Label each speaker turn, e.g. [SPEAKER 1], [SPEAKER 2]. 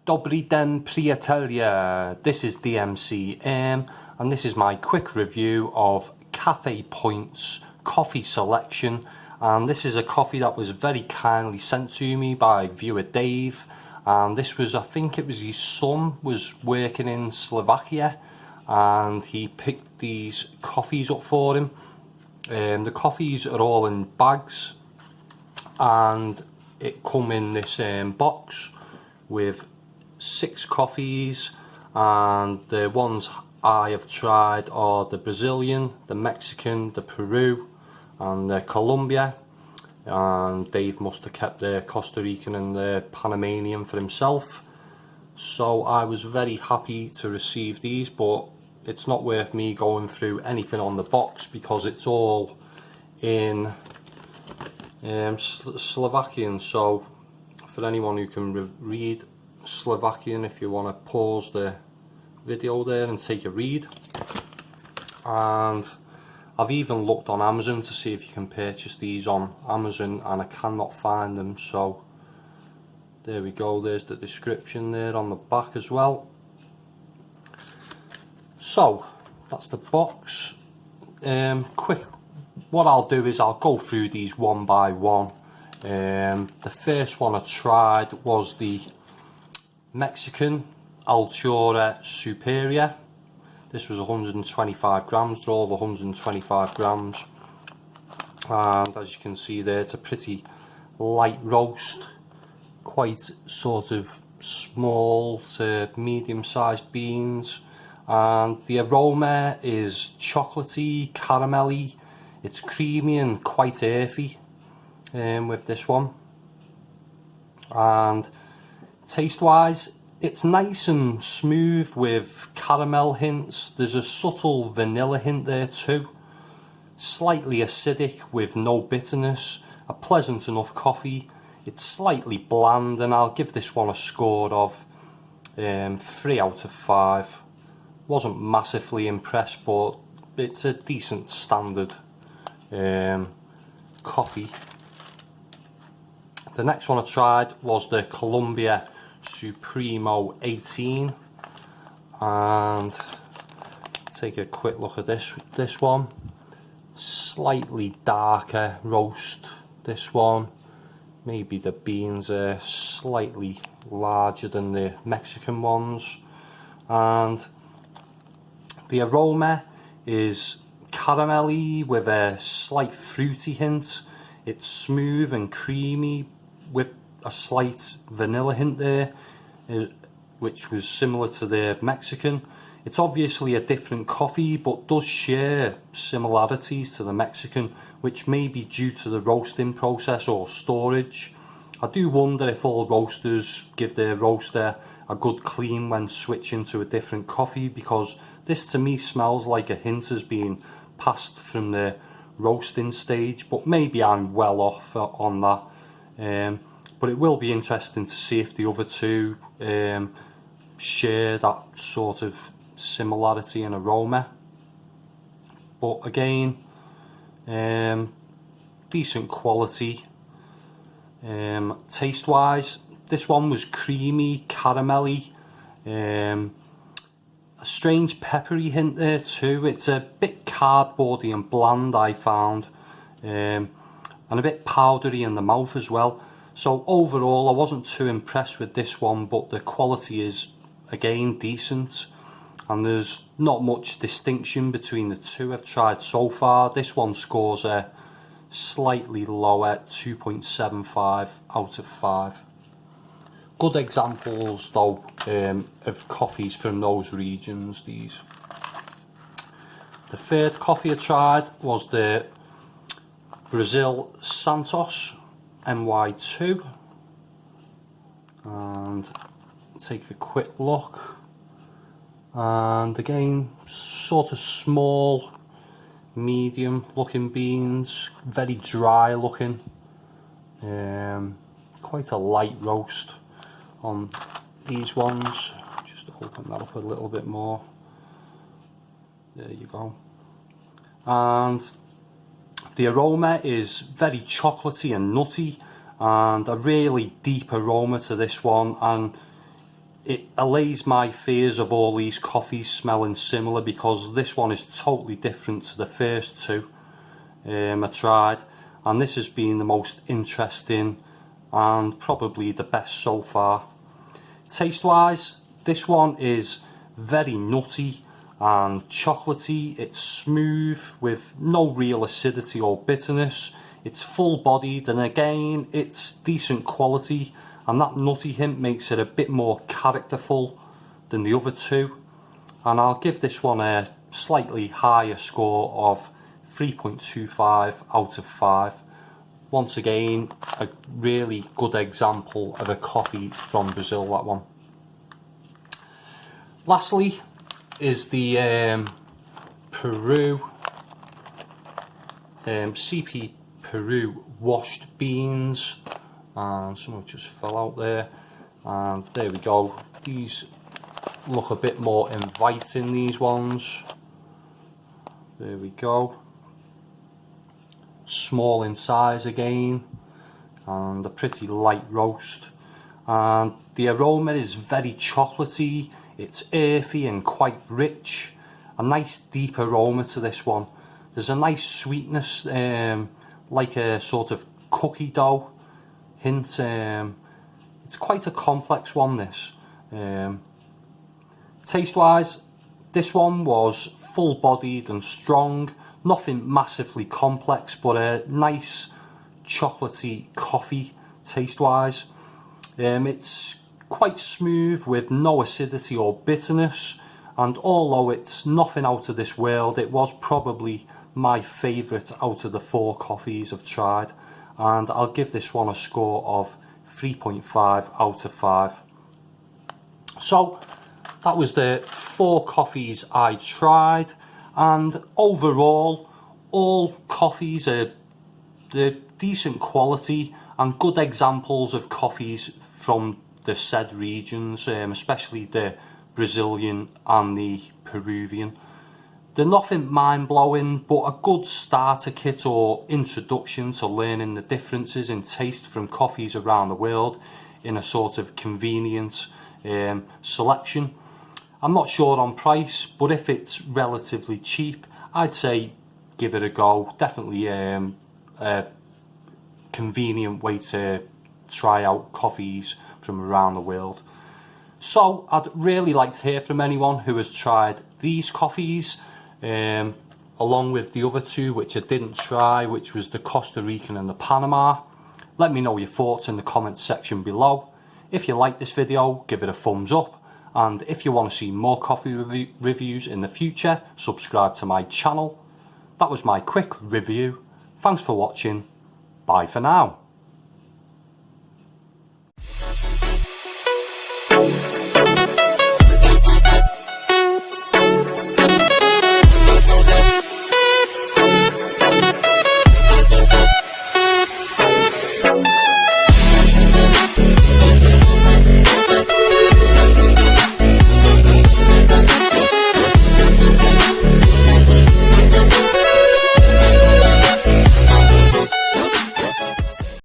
[SPEAKER 1] Dobry den priatelia, this is DMC and this is my quick review of Cafepoints coffee selection, and this is a coffee that was very kindly sent to me by viewer Dave, and this was, I think it was his son was working in Slovakia and he picked these coffees up for him. The coffees are all in bags and it come in this box with 6 coffees, and the ones I have tried are the Brazilian, the Mexican, the Peru and the Colombia, and Dave must have kept the Costa Rican and the Panamanian for himself. So I was very happy to receive these, but it's not worth me going through anything on the box because it's all in Slovakian. So for anyone who can read Slovakian, if you want to pause the video there and take a read. And I've even looked on Amazon to see if you can purchase these on Amazon, and I cannot find them. So there we go, there's the description there on the back as well. So that's the box. Quick, what I'll do is I'll go through these one by one. The first one I tried was the Mexican Altura Superior. This was 125 grams, they're all 125 grams, and as you can see there, it's a pretty light roast, quite sort of small to medium sized beans, and the aroma is chocolatey, caramelly, it's creamy and quite earthy with this one. And taste wise, it's nice and smooth with caramel hints. There's a subtle vanilla hint there too. Slightly acidic with no bitterness. A pleasant enough coffee. It's slightly bland, and I'll give this one a score of 3 out of 5. Wasn't massively impressed, but it's a decent standard coffee. The next one I tried was the Colombia Supremo 18, and take a quick look at this one. Slightly darker roast, this one. Maybe the beans are slightly larger than the Mexican ones, and the aroma is caramelly with a slight fruity hint. It's smooth and creamy with a slight vanilla hint there, which was similar to the Mexican. It's obviously a different coffee, but does share similarities to the Mexican, which may be due to the roasting process or storage. I do wonder if all roasters give their roaster a good clean when switching to a different coffee, because this to me smells like a hint has been passed from the roasting stage, but maybe I'm well off on that. But it will be interesting to see if the other two share that sort of similarity in aroma. But again, decent quality. Taste wise, this one was creamy, caramelly, a strange peppery hint there too. It's a bit cardboardy and bland, I found, and a bit powdery in the mouth as well. So overall I wasn't too impressed with this one, but the quality is again decent, and there's not much distinction between the two I've tried so far. This one scores a slightly lower 2.75 out of 5. Good examples though of coffees from those regions, these. The third coffee I tried was the Brazil Santos MY2, and take a quick look, and again sort of small medium looking beans, very dry looking, quite a light roast on these ones. Just open that up a little bit more, there you go. And The aroma is very chocolatey and nutty, and a really deep aroma to this one, and it allays my fears of all these coffees smelling similar, because this one is totally different to the first two I tried, and this has been the most interesting and probably the best so far. Taste wise, this one is very nutty and chocolatey. It's smooth with no real acidity or bitterness. It's full bodied, and again it's decent quality, and that nutty hint makes it a bit more characterful than the other two. And I'll give this one a slightly higher score of 3.25 out of 5. Once again, a really good example of a coffee from Brazil, that one. Lastly is the Peru CP Peru washed beans, and some just fell out there, and there we go. These look a bit more inviting, these ones. There we go. Small in size again, and a pretty light roast, and the aroma is very chocolatey. It's earthy and quite rich. A nice deep aroma to this one. There's a nice sweetness, like a sort of cookie dough hint. It's quite a complex one, this. Taste wise, this one was full bodied and strong. Nothing massively complex, but a nice chocolatey coffee taste wise. It's quite smooth with no acidity or bitterness, and although it's nothing out of this world, it was probably my favourite out of the 4 coffees I've tried, and I'll give this one a score of 3.5 out of 5. So that was the 4 coffees I tried, and overall all coffees are decent quality and good examples of coffees from the said regions, especially the Brazilian and the Peruvian. They're nothing mind-blowing, but a good starter kit or introduction to learning the differences in taste from coffees around the world in a sort of convenient selection. I'm not sure on price, but if it's relatively cheap, I'd say give it a go. Definitely a convenient way to try out coffees from around the world. So I'd really like to hear from anyone who has tried these coffees, along with the other 2 which I didn't try, which was the Costa Rican and the Panama. Let me know your thoughts in the comments section below. If you like this video, give it a thumbs up, and if you want to see more coffee reviews in the future, subscribe to my channel. That was my quick review. Thanks for watching. Bye for now.